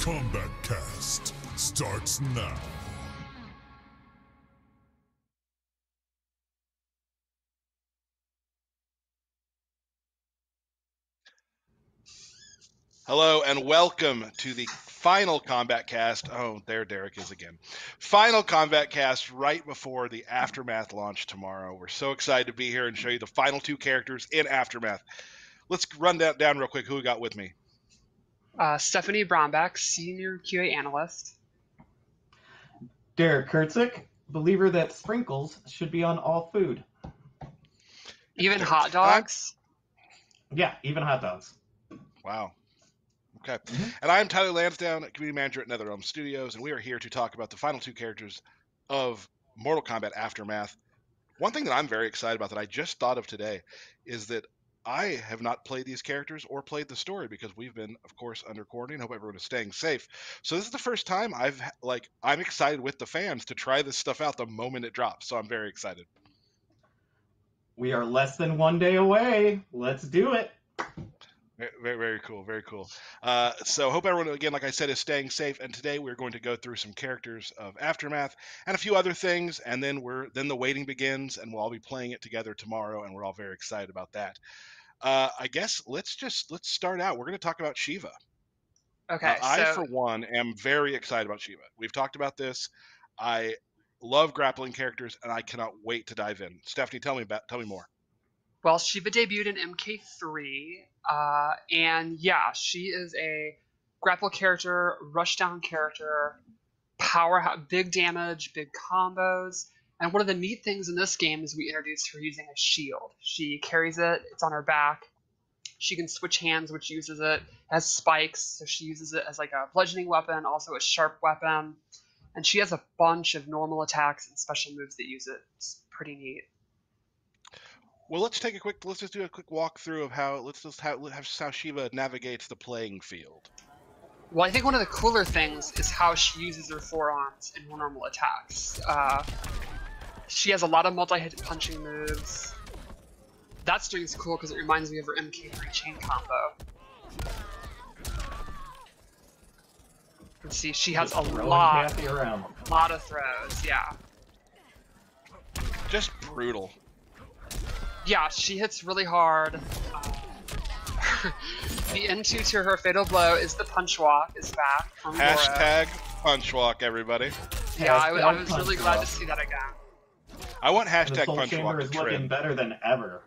Kombat Kast starts now. Hello and welcome to the final Kombat Kast. Oh, there Derek is again. Final Kombat Kast right before the Aftermath launch tomorrow. We're so excited to be here and show you the final two characters in Aftermath. Let's run down real quick who we got with me. Stephanie Bromback, Senior QA Analyst. Derek Kurtzik, believer that sprinkles should be on all food. Even hot dogs? Yeah, even hot dogs. Wow. Okay. And I'm Tyler Lansdowne, Community Manager at NetherRealm Studios, and we are here to talk about the final two characters of Mortal Kombat Aftermath. One thing that I'm very excited about that I just thought of today is that I have not played these characters or played the story because we've been, of course, under quarantine. Hope everyone is staying safe. So this is the first time I'm excited with the fans to try this stuff out the moment it drops. So I'm very excited. We are less than 1 day away. Let's do it. Very, very cool. Very cool. So hope everyone, again, like I said, is staying safe. And today we're going to go through some characters of Aftermath and a few other things. And then the waiting begins, and we'll all be playing it together tomorrow. And we're all very excited about that. I guess let's start out. We're going to talk about Sheeva. Okay. I, for one, am very excited about Sheeva. We've talked about this. I love grappling characters, and I cannot wait to dive in. Stephanie, tell me more. Well, Sheeva debuted in MK3, and yeah, she is a grapple character, rushdown character, big damage, big combos. And one of the neat things in this game is we introduced her using a shield. She carries it, it's on her back. She can switch hands, which uses it, has spikes, so she uses it as like a bludgeoning weapon, also a sharp weapon. And she has a bunch of normal attacks and special moves that use it. It's pretty neat. Well, let's just do a quick walkthrough of how Sheeva navigates the playing field. Well, I think one of the cooler things is how she uses her forearms in her normal attacks. She has a lot of multi-hit punching moves. That string is cool because it reminds me of her MK3 chain combo. You can see she has a lot of throws, yeah. Just brutal. Yeah, she hits really hard. The N2 to her fatal blow is the punch walk, is back from Hashtag punch walk, everybody. Yeah, I was really glad to see that again. I want hashtag the Soul punch Chamber walk is to looking trend. better than ever.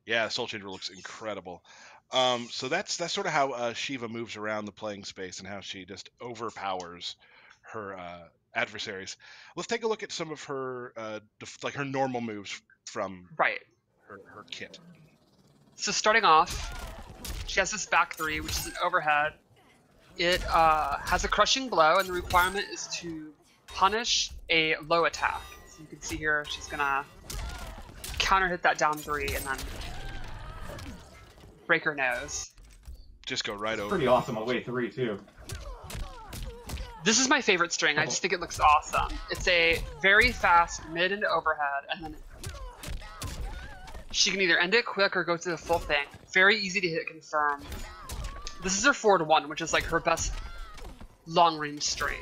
Yeah, Soul Chamber looks incredible. So that's sort of how Sheeva moves around the playing space and how she just overpowers her adversaries. Let's take a look at some of her her normal moves from her kit. So starting off, she has this back three, which is an overhead. It has a crushing blow, and the requirement is to punish a low attack. So you can see here, she's gonna counter hit that down three and then break her nose. Just go right over. Pretty awesome away three too. This is my favorite string. I just think it looks awesome. It's a very fast mid and overhead, and then she can either end it quick or go through the full thing. Very easy to hit confirm. This is her forward one, which is like her best long-range string.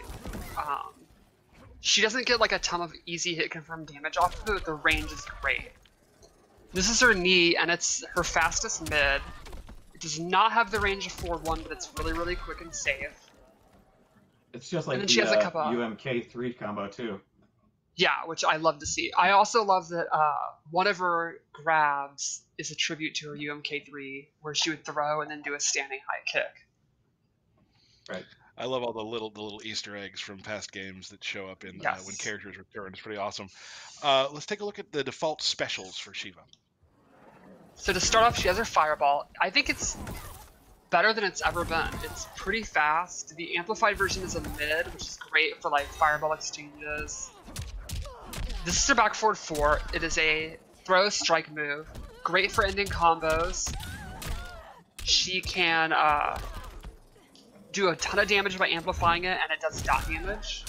She doesn't get like a ton of easy hit confirm damage off of it, but the range is great. This is her knee, and it's her fastest mid. It does not have the range of forward one, but it's really, really quick and safe. It's just like the she has a couple UMK3 combo too. Yeah, which I love to see. I also love that one of her grabs is a tribute to her UMK3, where she would throw and then do a standing high kick. Right. I love all the little Easter eggs from past games that show up in when characters return. It's pretty awesome. Let's take a look at the default specials for Sheeva. So to start off, she has her fireball. I think it's better than it's ever been. It's pretty fast. The amplified version is a mid, which is great for like fireball exchanges. This is her back forward 4. It is a throw strike move. Great for ending combos. She can do a ton of damage by amplifying it, and it does dot damage.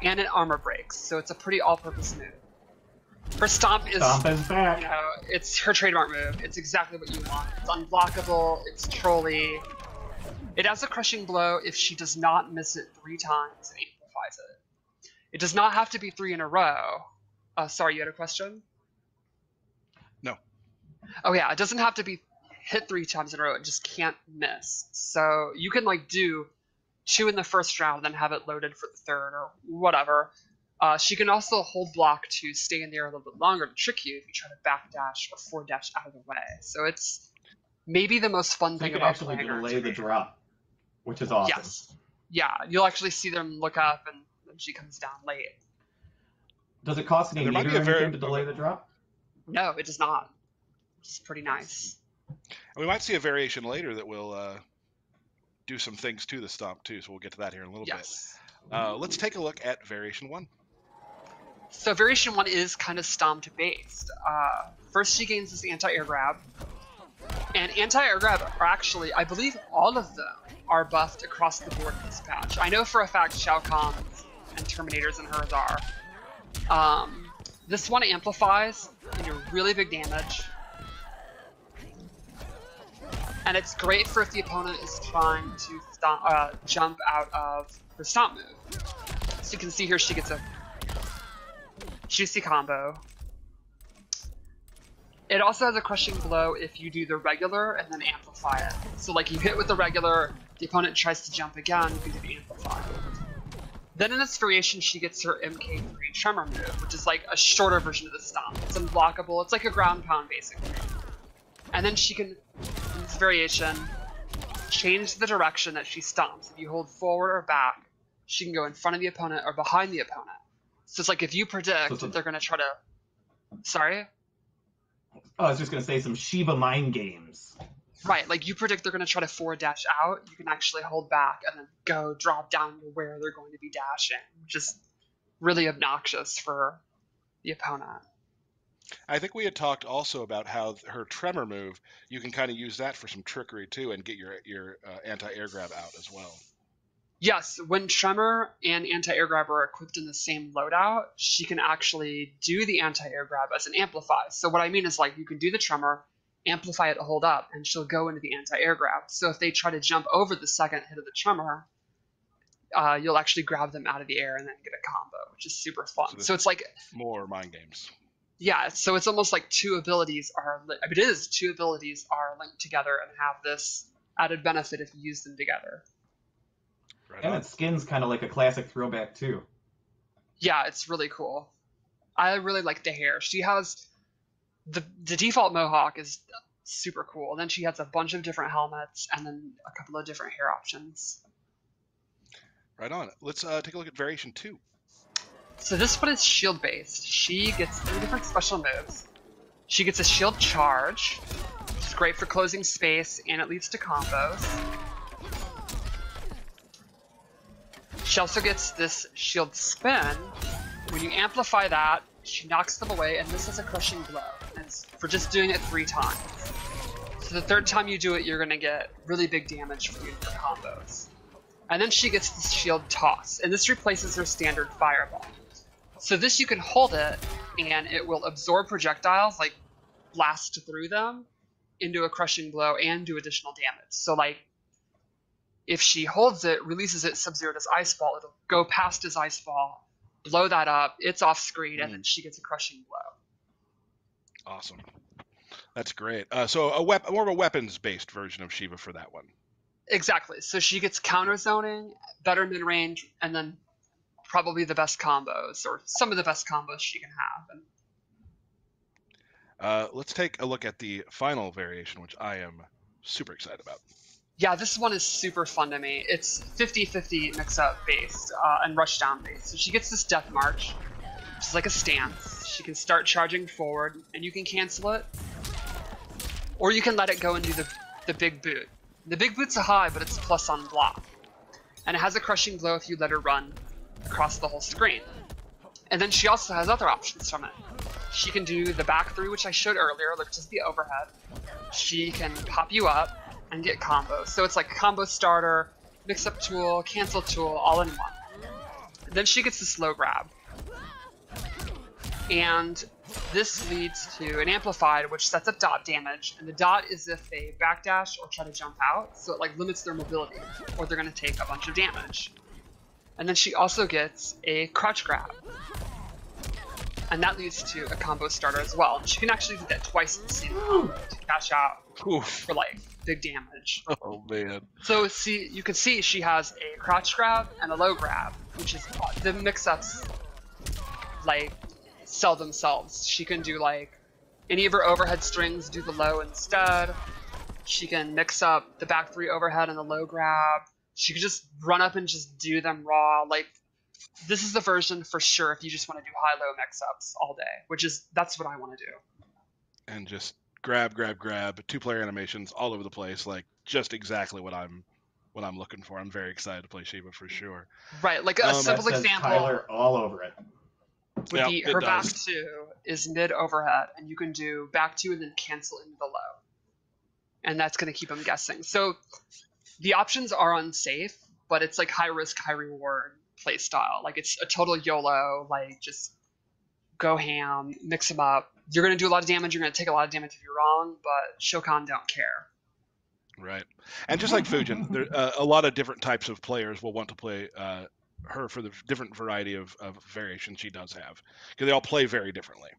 And it armor breaks, so it's a pretty all-purpose move. Her stomp is back. You know, it's her trademark move. It's exactly what you want. It's unblockable, it's trolly. It has a crushing blow if she does not miss it 3 times and amplifies it. It does not have to be 3 in a row. Sorry, you had a question? No. Oh yeah, it doesn't have to be hit 3 times in a row. It just can't miss. So you can like do 2 in the first round and then have it loaded for the third or whatever. She can also hold block to stay in the air a little bit longer to trick you if you try to backdash or forward dash out of the way. So it's maybe the most fun thing about actually playing her. delay the drop, which is awesome. Yes. Yeah, you'll actually see them look up and then she comes down late. Does it cost any meter or anything to delay the drop? No, it does not. It's pretty nice. And we might see a variation later that will do some things to the stomp too, so we'll get to that here in a little bit. Let's take a look at variation 1. So variation 1 is kind of stomped based. First she gains this anti-air grab. And anti-air grab are actually, I believe all of them are buffed across the board in this patch. I know for a fact Shao Kahn's and Terminator's and hers are. This one amplifies and do really big damage. And it's great for if the opponent is trying to jump out of her stomp move. So you can see here she gets a juicy combo. It also has a crushing blow if you do the regular and then amplify it. So like you hit with the regular, the opponent tries to jump again, you can do the amplify. Then in this variation, she gets her MK3 Tremor move, which is like a shorter version of the stomp. It's unblockable. It's like a ground pound, basically. And then she can, in this variation, change the direction that she stomps. If you hold forward or back, she can go in front of the opponent or behind the opponent. So it's like if you predict that they're going to try to... Sorry? Oh, I was just going to say some Sheeva mind games. Right, like you predict they're going to try to forward dash out, you can actually hold back and then go drop down to where they're going to be dashing, which is really obnoxious for the opponent. I think we had talked also about how her tremor move, you can kind of use that for some trickery too and get your anti-air grab out as well. Yes, when Tremor and anti-air grab are equipped in the same loadout, she can actually do the anti-air grab as an amplify. So what I mean is like you can do the Tremor, amplify it to hold up, and she'll go into the anti-air grab. So if they try to jump over the second hit of the Tremor, you'll actually grab them out of the air and then get a combo, which is super fun. So it's like more mind games. Yeah, so it's almost like two abilities are linked together and have this added benefit if you use them together. Right and on. its skin's kind of like a classic throwback too. Yeah, it's really cool. I really like the hair. She has the default mohawk is super cool. Then she has a bunch of different helmets and then a couple of different hair options. Right on. Let's take a look at variation 2. So this one is shield based. She gets 3 different special moves. She gets a shield charge, which is great for closing space and it leads to combos. She also gets this shield spin. When you amplify that, she knocks them away, and this is a crushing blow. And it's for just doing it 3 times. So the third time you do it, you're going to get really big damage for your combos. And then she gets this shield toss, and this replaces her standard fireball. So this you can hold it, and it will absorb projectiles, like blast through them, into a crushing blow and do additional damage. So like, if she holds it, releases it, Sub-Zero does Ice Ball, it'll go past his Ice Ball, blow that up, it's off screen, and then she gets a crushing blow. Awesome. That's great. So more of a weapons-based version of Sheeva for that one. Exactly. So she gets counter zoning, better mid-range, and then probably the best combos, or some of the best combos she can have. Let's take a look at the final variation, which I am super excited about. Yeah, this one is super fun to me. It's 50-50 mix-up based and rushdown based. So she gets this Death March, which is like a stance. She can start charging forward, and you can cancel it. Or you can let it go and do the Big Boot. The Big Boot's a high, but it's plus on block. And it has a crushing blow if you let her run across the whole screen. And then she also has other options from it. She can do the back 3, which I showed earlier, which is the overhead. She can pop you up and get combos. So it's like combo starter, mix-up tool, cancel tool, all in one. Then she gets the slow grab. And this leads to an amplified, which sets up dot damage, and the dot is if they backdash or try to jump out, so it like limits their mobility, or they're going to take a bunch of damage. And then she also gets a crouch grab, and that leads to a combo starter as well. And she can actually do that twice in the same combo to cash out for like big damage. Oh man. So see, you can see she has a crotch grab and a low grab, which is the mix-ups like sell themselves. She can do like any of her overhead strings, do the low instead. She can mix up the back 3 overhead and the low grab. She could just run up and just do them raw. Like, this is the version for sure if you just want to do high-low mix-ups all day, that's what I want to do. And just grab, 2-player animations all over the place, like just exactly what I'm looking for. I'm very excited to play Sheeva for sure. Right, like a simple example. Tyler all over it. Would be her back 2 is mid overhead, and you can do back 2 and then cancel into the low. And that's going to keep them guessing. So the options are unsafe, but it's like high risk, high reward play style. Like it's a total YOLO, like just go ham, mix them up. You're going to do a lot of damage. You're going to take a lot of damage if you're wrong, but Shokan don't care. Right. And just like Fujin, there a lot of different types of players will want to play her for the different variety of variations she does have, because they all play very differently.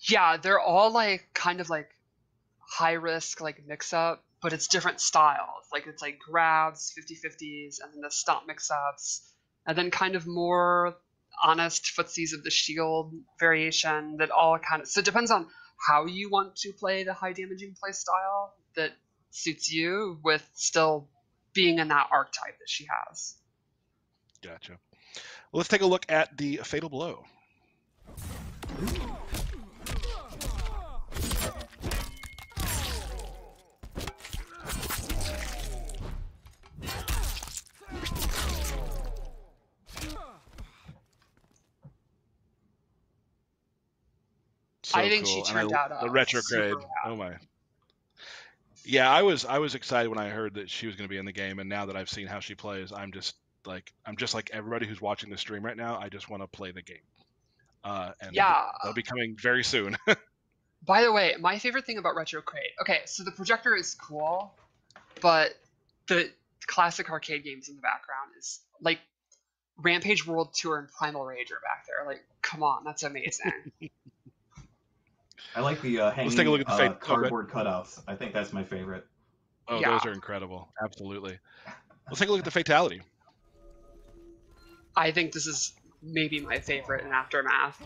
Yeah, they're all like kind of like high risk, like mix up, but it's different styles. Like it's like grabs, 50-50s, and then the stomp mix ups, and then kind of more honest footsies of the shield variation that all kind of, so it depends on how you want to play the high damaging play style that suits you with still being in that archetype that she has. Gotcha. Well, let's take a look at the Fatal Blow. So I think cool. she turned out the retrograde. Oh my. Yeah, I was excited when I heard that she was going to be in the game, and now that I've seen how she plays, I'm just like everybody who's watching the stream right now. I just want to play the game. And yeah, that'll be coming very soon. By the way, my favorite thing about Retrograde. Okay, so the projector is cool, but the classic arcade games in the background is like Rampage World Tour and Primal Rage are back there. Like, come on, that's amazing. I like the hanging Let's take a look at the cardboard cutouts. I think that's my favorite. Oh, Yeah. Those are incredible. Absolutely. Let's take a look at the Fatality. I think this is maybe my favorite in Aftermath.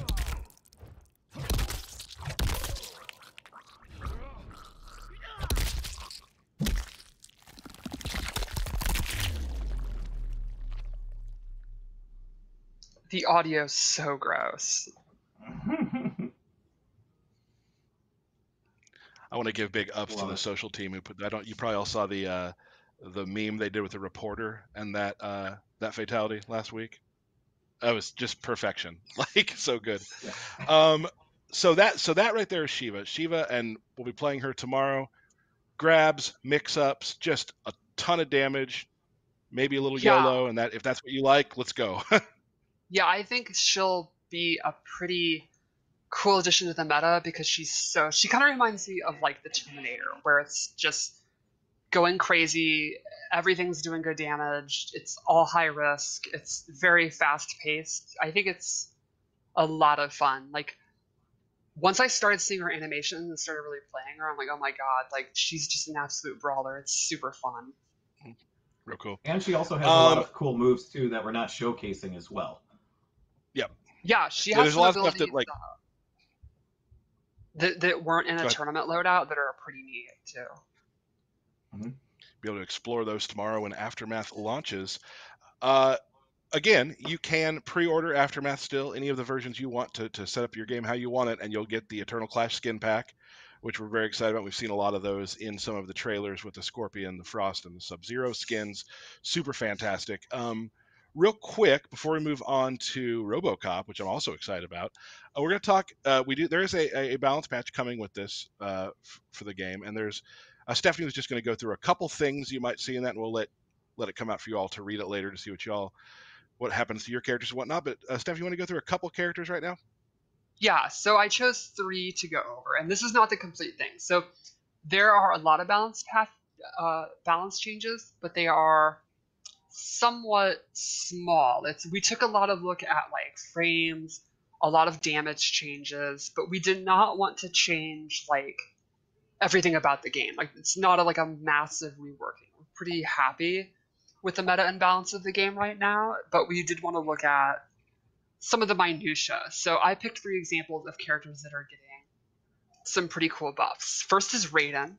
The audio's so gross. I want to give big ups to the social team who put that. You probably all saw the meme they did with the reporter and that fatality last week. That was just perfection, like so good. Yeah. So that right there is Sheeva. Sheeva, and we'll be playing her tomorrow. Grabs, mix-ups, just a ton of damage, maybe a little YOLO, and that if that's what you like, let's go. Yeah, I think she'll be a pretty cool addition to the meta because she kind of reminds me of like the Terminator, where it's just going crazy, everything's doing good damage, it's all high risk, it's very fast paced. I think it's a lot of fun. Like once I started seeing her animations and started really playing her, I'm like, oh my god, like she's just an absolute brawler. It's super fun. Real cool. And she also has a lot of cool moves too that we're not showcasing as well. Yep. Yeah, she has there's a lot of stuff that like that weren't in a tournament loadout that are pretty neat too. Mm-hmm. Be able to explore those tomorrow when Aftermath launches. Again, you can pre-order Aftermath still, any of the versions you want to set up your game how you want it, and you'll get the Eternal Clash skin pack, which we're very excited about. We've seen a lot of those in some of the trailers with the Scorpion, the Frost, and the Sub-Zero skins. Super fantastic. Real quick, before we move on to RoboCop, which I'm also excited about, we're going to talk. There is a balance patch coming with this for the game, and there's Stephanie was just going to go through a couple things you might see in that, and we'll let it come out for you all to read it later to see what happens to your characters and whatnot. But Steph, you want to go through a couple characters right now? Yeah, so I chose 3 to go over, and this is not the complete thing. So there are a lot of balance changes, but they are somewhat small. We took a lot of look at like frames, a lot of damage changes, but we did not want to change like everything about the game. Like it's not like a massive reworking. We're pretty happy with the meta and balance of the game right now, but we did want to look at some of the minutia. So I picked 3 examples of characters that are getting some pretty cool buffs. First is Raiden.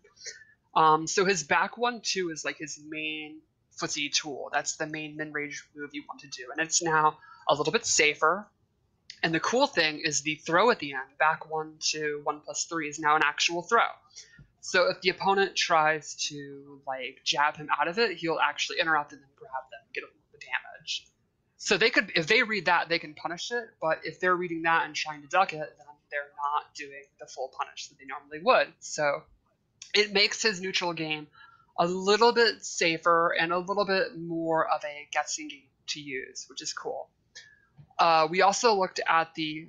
So his back 1-2 is like his main footsie tool. That's the main min-range move you want to do, and it's now a little bit safer. And the cool thing is the throw at the end, back 1-2, 1+3, is now an actual throw. So if the opponent tries to like jab him out of it, he'll actually interrupt and then grab them and get the damage. So they could, if they read that, they can punish it. But if they're reading that and trying to duck it, then they're not doing the full punish that they normally would. So it makes his neutral game a little bit safer and a little bit more of a guessing game to use, which is cool. We also looked at the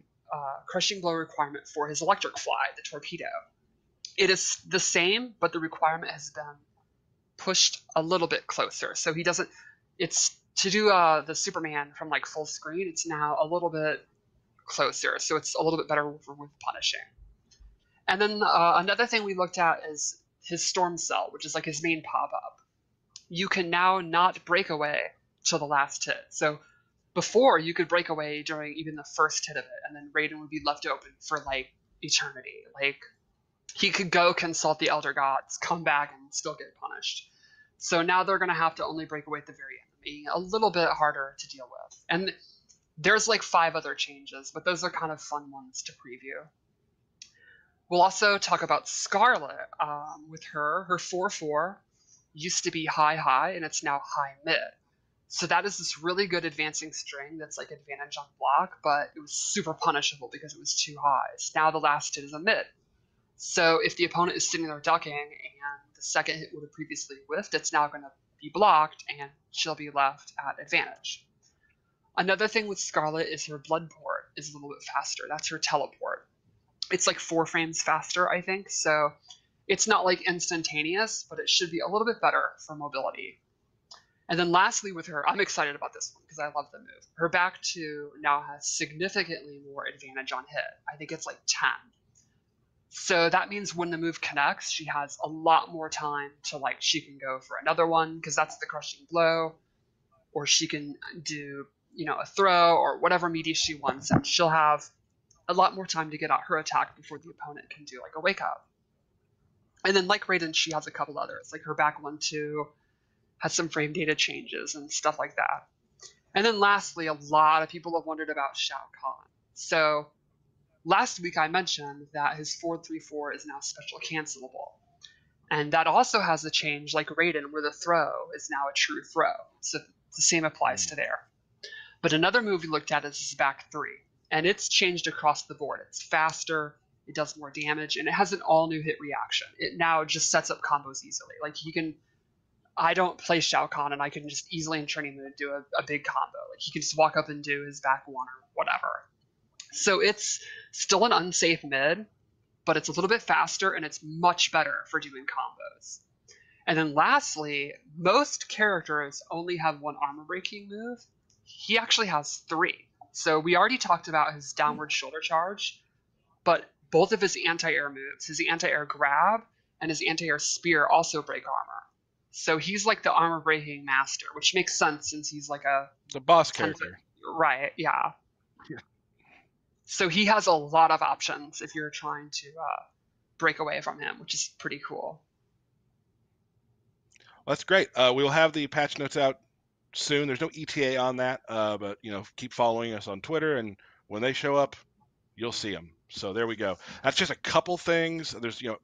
crushing blow requirement for his electric fly, the torpedo. It is the same, but the requirement has been pushed a little bit closer. So he doesn't, it's to do the Superman from like full screen, it's now a little bit closer. So it's a little bit better with punishing. And then another thing we looked at is his storm cell, which is like his main pop-up. You can now not break away till the last hit. So before, you could break away during even the first hit of it, and then Raiden would be left open for like eternity. Like he could go consult the Elder Gods, come back, and still get punished. So now they're going to have to only break away at the very end, making it a little bit harder to deal with. And there's like 5 other changes, but those are kind of fun ones to preview. We'll also talk about Scarlet. With her 4-4 used to be high, and it's now high-mid. So that is this really good advancing string that's like advantage on block, but it was super punishable because it was too high. So now the last hit is a mid. So if the opponent is sitting there ducking and the second hit would have previously whiffed, it's now going to be blocked and she'll be left at advantage. Another thing with Scarlet is her blood port is a little bit faster. That's her teleport. It's like 4 frames faster, I think. So it's not like instantaneous, but it should be a little bit better for mobility. And then lastly with her, I'm excited about this one because I love the move. Her back 2 now has significantly more advantage on hit. I think it's like 10. So that means when the move connects, she has a lot more time to like, she can go for another one because that's the crushing blow, or she can do, you know, a throw or whatever media she wants, and she'll have a lot more time to get out her attack before the opponent can do like a wake up. And then like Raiden, she has a couple others, like her back 1-2 has some frame data changes and stuff like that. And then lastly, a lot of people have wondered about Shao Kahn. So last week I mentioned that his 4-3-4 is now special cancelable. And that also has a change like Raiden where the throw is now a true throw. So the same applies to there. But another move we looked at is his back 3. And it's changed across the board. It's faster, it does more damage, and it has an all new hit reaction. It now just sets up combos easily. Like you can, I don't play Shao Kahn, and I can just easily in training mode do a big combo. Like he can just walk up and do his back 1 or whatever. So it's still an unsafe mid, but it's a little bit faster and it's much better for doing combos. And then lastly, most characters only have 1 armor breaking move. He actually has 3. So we already talked about his downward shoulder charge, but both of his anti-air moves, his anti-air grab and his anti-air spear, also break armor. So he's like the armor breaking master, which makes sense since he's like the boss character. Right, yeah. So he has a lot of options if you're trying to break away from him, which is pretty cool. Well, that's great. We will have the patch notes out soon. There's no ETA on that, but you know, keep following us on Twitter, and when they show up, you'll see them. So there we go. That's just a couple things. There's, you know,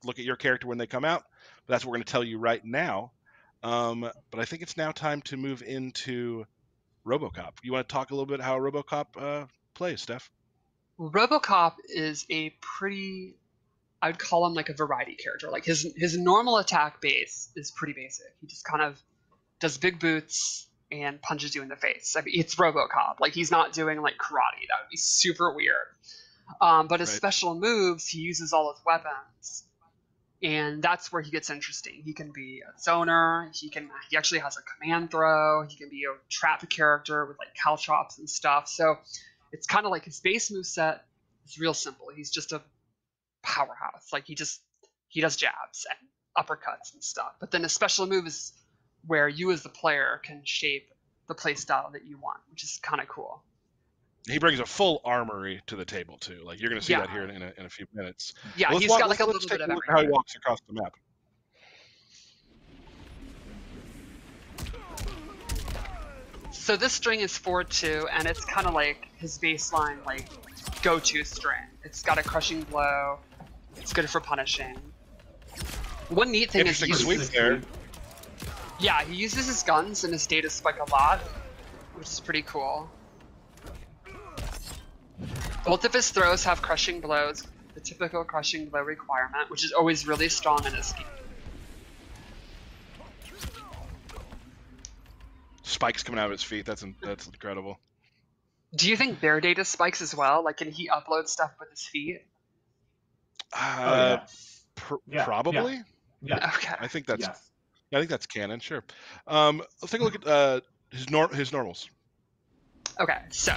look at your character when they come out. But that's what we're going to tell you right now. But I think it's now time to move into RoboCop. You want to talk a little bit how RoboCop plays, Steph? RoboCop is a pretty, I would call him like a variety character. Like his normal attack base is pretty basic. He just kind of does big boots and punches you in the face. I mean, it's RoboCop. Like he's not doing like karate. That would be super weird. But his Right. special moves, he uses all his weapons. And that's where he gets interesting. He can be a zoner. He actually has a command throw. He can be a trap character with like caltrops and stuff. So it's kind of like his base moveset is real simple. He's just a powerhouse. Like he does jabs and uppercuts and stuff. But then his special move is where you as the player can shape the play style that you want, which is kind of cool. He brings a full armory to the table too. Like you're going to see Yeah. that here in a few minutes. Yeah, Well, he's got like a little let's bit take of a look at how he everything. walks across the map. So this string is 4-2, and it's kind of like his baseline like go-to string. It's got a crushing blow. It's good for punishing. One neat thing is Interesting sweep there. yeah, he uses his guns and his data spike a lot, which is pretty cool. Both of his throws have crushing blows, the typical crushing blow requirement, which is always really strong in his scheme. Spikes coming out of his feet. That's incredible. Do you think their data spikes as well? Like, can he upload stuff with his feet? Yeah. Probably. Yeah. Okay. I think that's Yes. I think that's canon. Sure. Let's take a look at his normals. Okay, so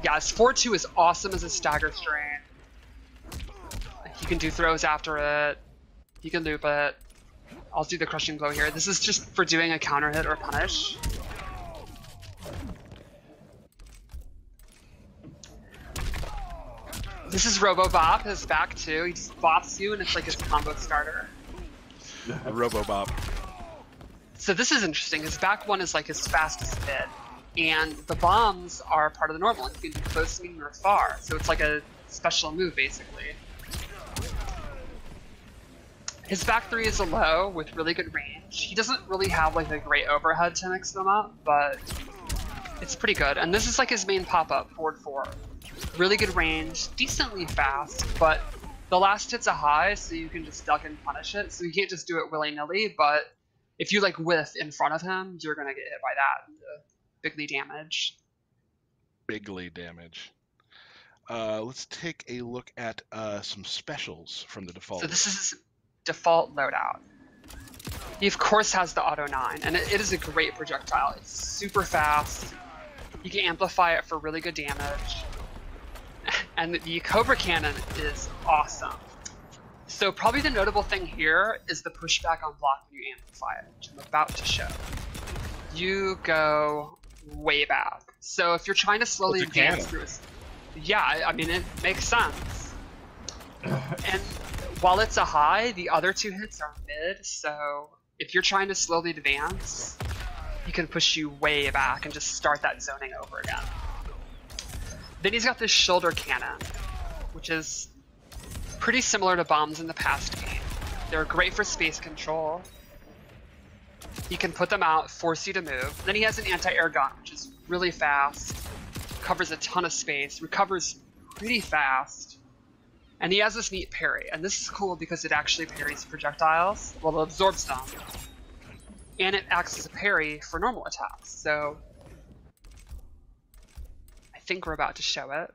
yeah, his 4-2 is awesome as a stagger string. He can do throws after it. He can loop it. I'll do the crushing blow here. This is just for doing a counter hit or punish. This is RoboBop, his back too. He just bops you and it's like his combo starter. RoboBop. So this is interesting. His back one is like his fastest mid. And the bombs are part of the normal. You can do close, medium, or far. So it's like a special move, basically. His back three is a low with really good range. He doesn't really have like a great overhead to mix them up, but it's pretty good. And this is like his main pop-up, forward 4. Really good range, decently fast, but the last hit's a high, so you can just duck and punish it. So you can't just do it willy-nilly, but if you like whiff in front of him, you're gonna get hit by that and bigly damage. Bigly damage. Let's take a look at some specials from the default. So this is his default loadout. He of course has the Auto 9, and it is a great projectile. It's super fast. You can amplify it for really good damage. And the Cobra Cannon is awesome. So probably the notable thing here is the pushback on block when you amplify it, which I'm about to show. You go way back. So if you're trying to slowly advance through it, yeah, I mean, it makes sense. And while it's a high, the other two hits are mid, so if you're trying to slowly advance, he can push you way back and just start that zoning over again. Then he's got this shoulder cannon, which is pretty similar to bombs in the past game. They're great for space control. He can put them out, force you to move. Then he has an anti-air gun, which is really fast, covers a ton of space, recovers pretty fast. And he has this neat parry, and this is cool because it actually parries projectiles, well, it absorbs them. And it acts as a parry for normal attacks, so I think we're about to show it.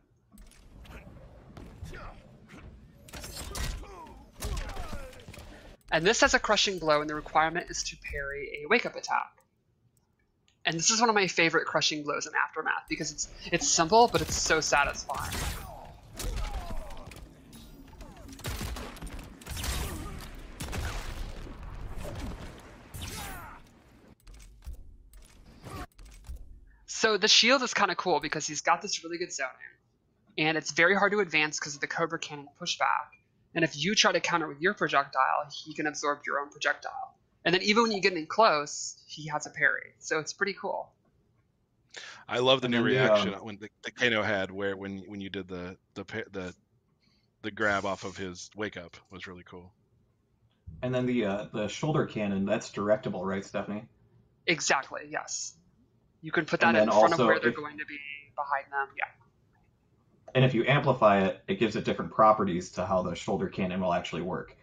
And this has a crushing blow, and the requirement is to parry a wake-up attack. And this is one of my favorite crushing blows in Aftermath because it's simple, but it's so satisfying. So the shield is kind of cool because he's got this really good zoning, and it's very hard to advance because of the Cobra Cannon pushback. And if you try to counter with your projectile, he can absorb your own projectile. And then even when you get in close, he has a parry. So it's pretty cool. I love the new reaction when the Kano had, where when you did the grab off of his wake up was really cool. And then the shoulder cannon, that's directable, right, Stephanie? Exactly. Yes. You can put that in front of where they're going to be behind them. Yeah. And if you amplify it, it gives it different properties to how the shoulder cannon will actually work.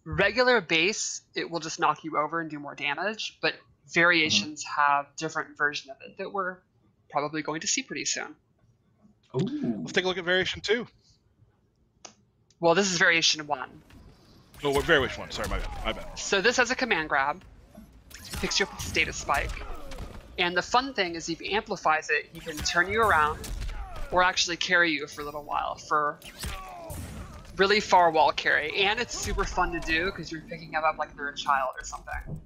Regular base, it will just knock you over and do more damage, but variations have different versions of it that we're probably going to see pretty soon. Ooh. Let's take a look at variation 2. Well, this is variation 1. Oh, what variation 1? Sorry, my bad. So this has a command grab, picks you up with status spike, and the fun thing is if he amplifies it, he can turn you around or actually carry you for a little while for really far wall carry, and it's super fun to do because you're picking him up like you're a child or something.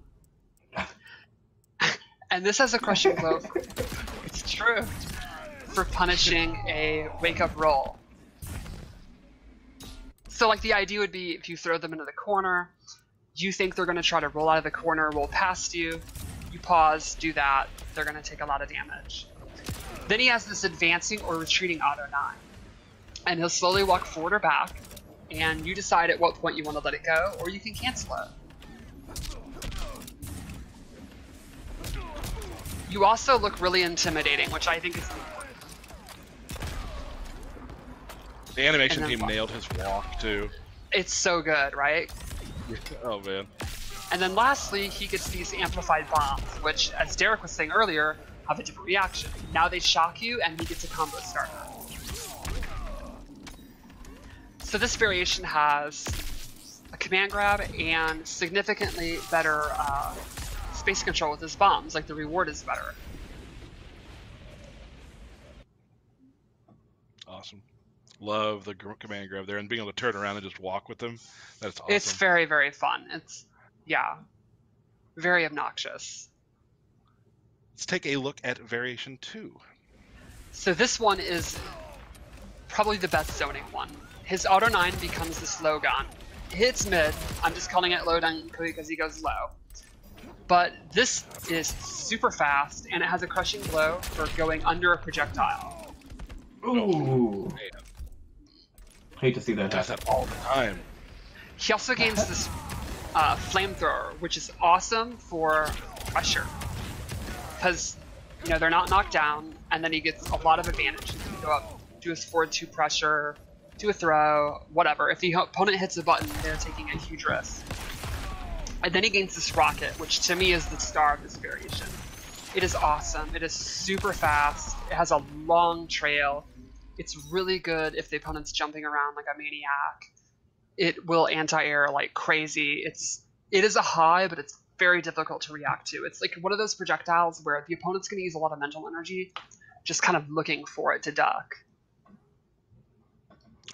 And this has a crushing blow. It's true. For punishing a wake-up roll. So like the idea would be if you throw them into the corner, you think they're going to try to roll out of the corner, roll past you, you pause, do that, they're going to take a lot of damage. Then he has this advancing or retreating auto 9. And he'll slowly walk forward or back, and you decide at what point you want to let it go, or you can cancel it. You also look really intimidating, which I think is important. The animation team nailed his walk, too. It's so good, right? Oh, man. And then lastly, he gets these amplified bombs, which, as Derek was saying earlier, have a different reaction. Now they shock you, and he gets a combo starter. So this variation has a command grab and significantly better space control with his bombs, like the reward is better. Awesome. Love the command grab there and being able to turn around and just walk with them. That's awesome. It's very, very fun. It's, yeah, very obnoxious. Let's take a look at variation 2. So this one is probably the best zoning one. His auto 9 becomes this low gun. It hits mid. I'm just calling it low down because he goes low. But this is super fast, and it has a crushing blow for going under a projectile. Ooh. Man. Hate to see that Does happen. that all the time. He also gains this flamethrower, which is awesome for pressure. Because, you know, they're not knocked down, and then he gets a lot of advantage. He can go up, do his forward 2 pressure, do a throw, whatever. If the opponent hits a button, they're taking a huge risk. And then he gains this rocket, which to me is the star of this variation. It is awesome. It is super fast. It has a long trail. It's really good if the opponent's jumping around like a maniac. It will anti-air like crazy. It is a high, but it's very difficult to react to. It's like one of those projectiles where the opponent's going to use a lot of mental energy, just kind of looking for it to duck.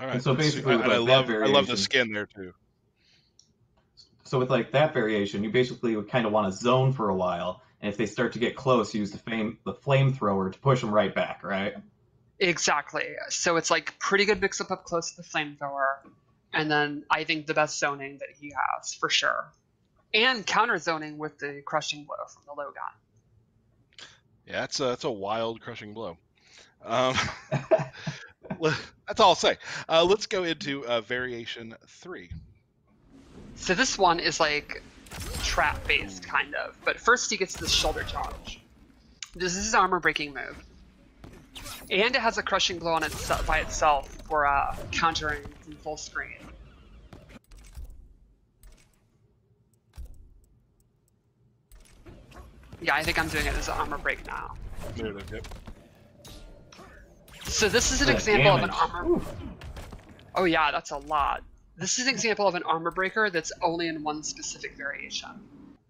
All right. And so basically, I love the skin there too. So with like that variation, you basically would kind of want to zone for a while, and if they start to get close, use the flamethrower to push them right back, right? Exactly. So it's like pretty good mix up close to the flamethrower, and then I think the best zoning that he has for sure, and counter zoning with the crushing blow from the low gun. Yeah, that's a wild crushing blow. That's all I'll say. Let's go into variation 3. So this one is like trap based kind of, but first he gets this shoulder charge. This is his armor breaking move, and it has a crushing blow on itself by itself for countering from full screen. Yeah, I think I'm doing it as an armor break now. There it is, yep. So this is an example of an armor. Oh yeah, that's a lot. This is an example of an armor breaker that's only in one specific variation,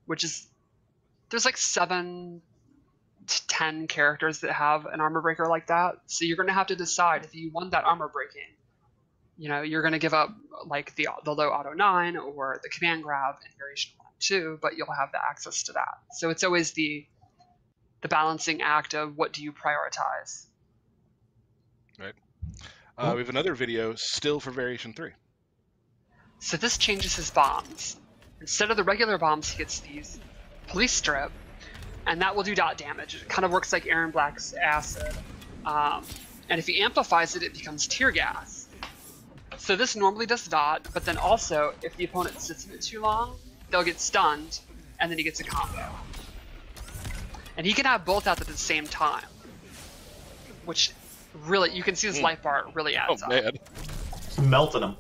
which is there's like 7 to 10 characters that have an armor breaker like that. So you're going to have to decide if you want that armor breaking. You know, you're going to give up like the low auto 9 or the command grab in variation 1 and 2, but you'll have the access to that. So it's always the balancing act of what do you prioritize. Right. We have another video still for variation 3. So this changes his bombs. Instead of the regular bombs, he gets these police strip, and that will do dot damage. It kind of works like Aaron Black's acid. And if he amplifies it, it becomes tear gas. So this normally does dot, but then also, if the opponent sits in it too long, they'll get stunned, and then he gets a combo. And he can have both out at the same time, which really, you can see this life bar really adds up. Man. It's melting them.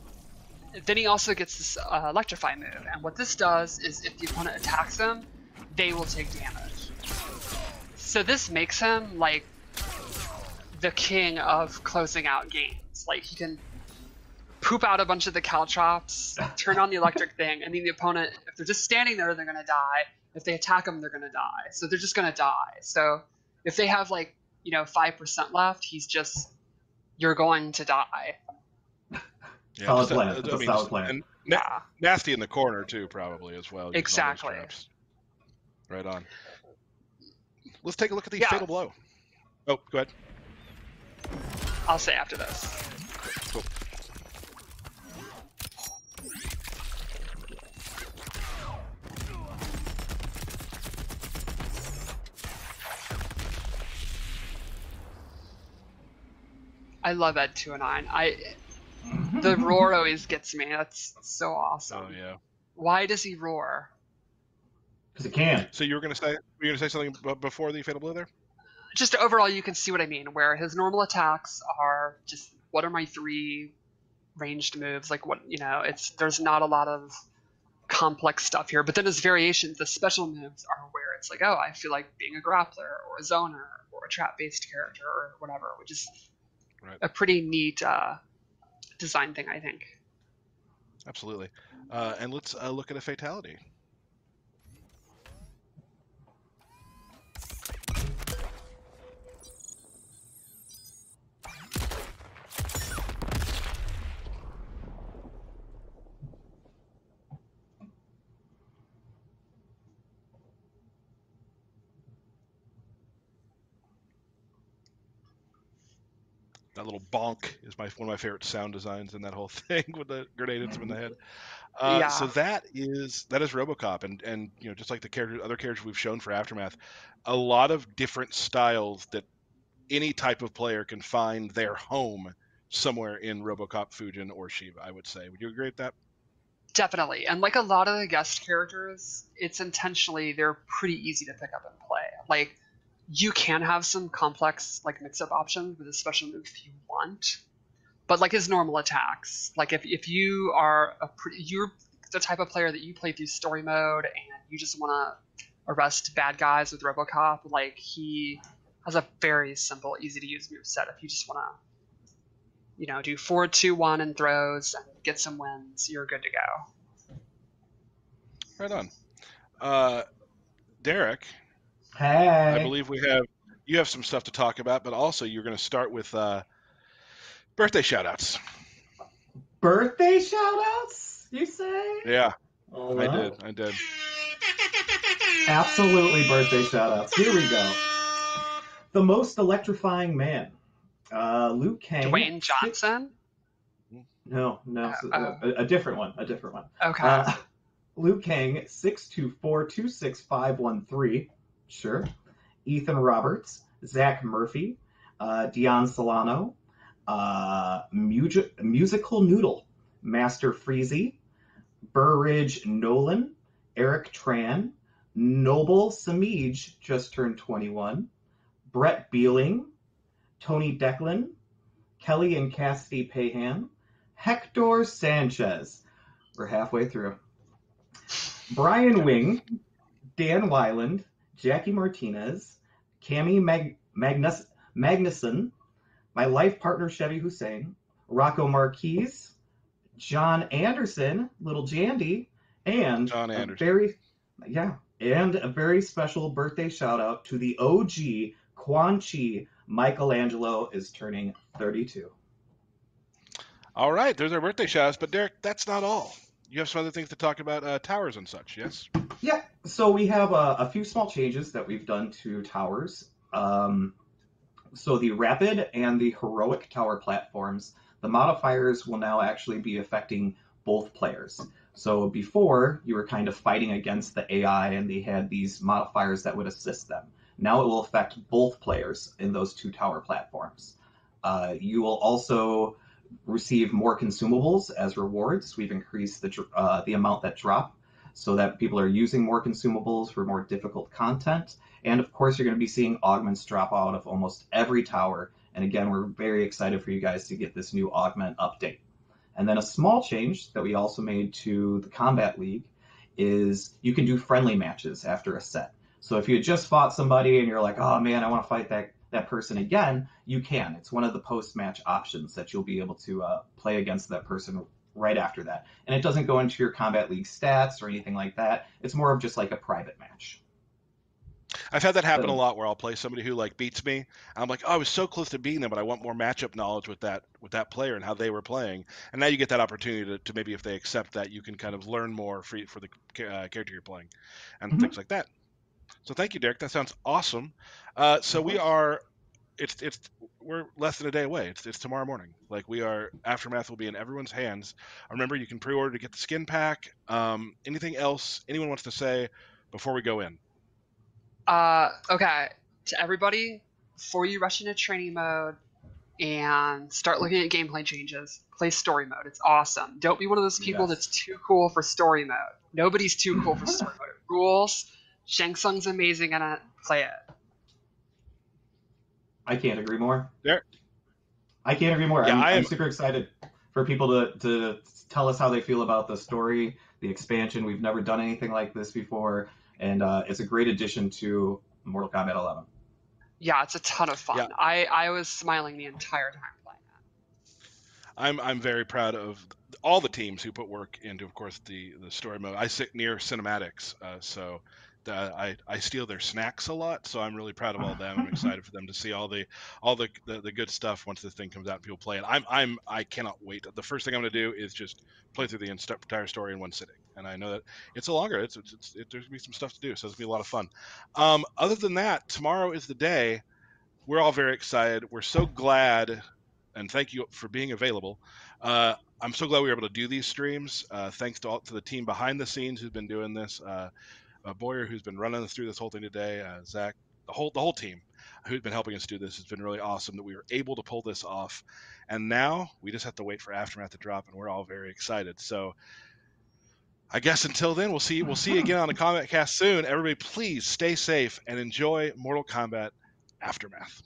Then he also gets this electrify move, and what this does is if the opponent attacks them, they will take damage. So this makes him like the king of closing out games. Like, he can poop out a bunch of the caltrops, turn on the electric thing, and then the opponent, if they're just standing there, they're going to die. If they attack them, they're going to die. So they're just going to die. So if they have, like, 5% left, he's just, you're going to die. Yeah, solid plan. It's a solid plan. And nasty in the corner, too, probably, as well. Exactly. Right on. Let's take a look at the Fatal Blow. Oh, go ahead. I'll say after this. Cool. I love Ed 209. The roar always gets me. That's so awesome. Oh yeah. Why does he roar? Because it can. So you were gonna say something before the Fatal Blow there? Just overall, you can see what I mean. Where his normal attacks are just, what are my 3 ranged moves? Like, what, there's not a lot of complex stuff here. But then his variations, the special moves, are where it's like, oh, I feel like being a grappler or a zoner or a trap-based character or whatever, which is a pretty neat design thing, I think. Absolutely. And let's look at a fatality. That little bonk is one of my favorite sound designs in that whole thing with the grenade hits him in the head. So that is RoboCop, and just like the other characters we've shown for Aftermath, a lot of different styles that any type of player can find their home somewhere in RoboCop, Fujin, or Sheeva. I would say. Would you agree with that? Definitely, and like a lot of the guest characters, they're pretty easy to pick up and play. Like, you can have some complex, like, mix-up options with a special move if you want, but like his normal attacks, like if you are you're the type of player that you play through story mode and you just want to arrest bad guys with RoboCop, like, he has a very simple, easy to use move set. If you just want to, do 4-2-1 and throws and get some wins, you're good to go. Right on. Derek. Hey. I believe you have some stuff to talk about, but also you're going to start with birthday shoutouts. Birthday shoutouts, you say? Yeah, right. I did. Absolutely, birthday shoutouts. Here we go. The most electrifying man, Liu Kang. Dwayne Johnson? No, a different one. Okay. Liu Kang, 624-26513. Sure. Ethan Roberts, Zach Murphy, Dion Solano, Musical Noodle, Master Freezy, Burridge Nolan, Eric Tran, Noble Samij, just turned 21, Brett Beeling, Tony Declan, Kelly and Cassidy Pahan, Hector Sanchez. We're halfway through. Brian Wing, Dan Weiland, Jackie Martinez, Cami Magnuson, my life partner Chevy Hussein, Rocco Marquez, John Anderson, Little Jandy, and John Anderson. A very special birthday shout out to the OG Quan Chi. Michelangelo is turning 32. All right, there's our birthday shout outs, but Derek, that's not all. You have some other things to talk about, towers and such, yes? Yeah, so we have a few small changes that we've done to towers. So the Rapid and the Heroic tower platforms, the modifiers will now actually be affecting both players. So before, you were kind of fighting against the AI and they had these modifiers that would assist them. Now it will affect both players in those 2 tower platforms. You will also receive more consumables as rewards. We've increased the amount that drop so that people are using more consumables for more difficult content. And of course, you're going to be seeing augments drop out of almost every tower. And again, we're very excited for you guys to get this new augment update. And then a small change that we also made to the Combat League is you can do friendly matches after a set. So if you had just fought somebody and you're like, oh man, I want to fight that person again, you can. It's one of the post-match options that you'll be able to play against that person right after that. And it doesn't go into your Combat League stats or anything like that. It's more of just like a private match. I've had that happen a lot where I'll play somebody who like beats me. And I'm like, oh, I was so close to beating them, but I want more matchup knowledge with that player and how they were playing. And now you get that opportunity to maybe, if they accept that, you can kind of learn more for the character you're playing and things like that. So thank you, Derek. That sounds awesome. So we're less than a day away. It's tomorrow morning. Like, Aftermath will be in everyone's hands. Remember, you can pre-order to get the skin pack. Anything else anyone wants to say before we go in? Okay, to everybody, before you rush into training mode and start looking at gameplay changes, play story mode. It's awesome. Don't be one of those people that's too cool for story mode. Nobody's too cool for story mode. It rules. Shang Tsung's amazing in it. Play it. I can't agree more. There. I can't agree more. Yeah, I'm super excited for people to tell us how they feel about the story, the expansion. We've never done anything like this before. And it's a great addition to Mortal Kombat 11. Yeah, it's a ton of fun. Yeah. I was smiling the entire time playing it. I'm very proud of all the teams who put work into, of course, the story mode. I sit near cinematics, so I steal their snacks a lot. So I'm really proud of all of them. I'm excited for them to see all the good stuff once this thing comes out and people play it. I cannot wait. The first thing I'm going to do is just play through the entire story in one sitting. And I know that it's a longer. There's going to be some stuff to do, so it's going to be a lot of fun. Other than that, tomorrow is the day. We're all very excited. We're so glad, and thank you for being available. I'm so glad we were able to do these streams. Thanks to the team behind the scenes who's been doing this. Boyer, who's been running us through this whole thing today. Zach, the whole team who's been helping us do this. Has been really awesome that we were able to pull this off. And now we just have to wait for Aftermath to drop, and we're all very excited. So I guess until then, we'll see you again on the Kombat Kast soon. Everybody, please stay safe and enjoy Mortal Kombat Aftermath.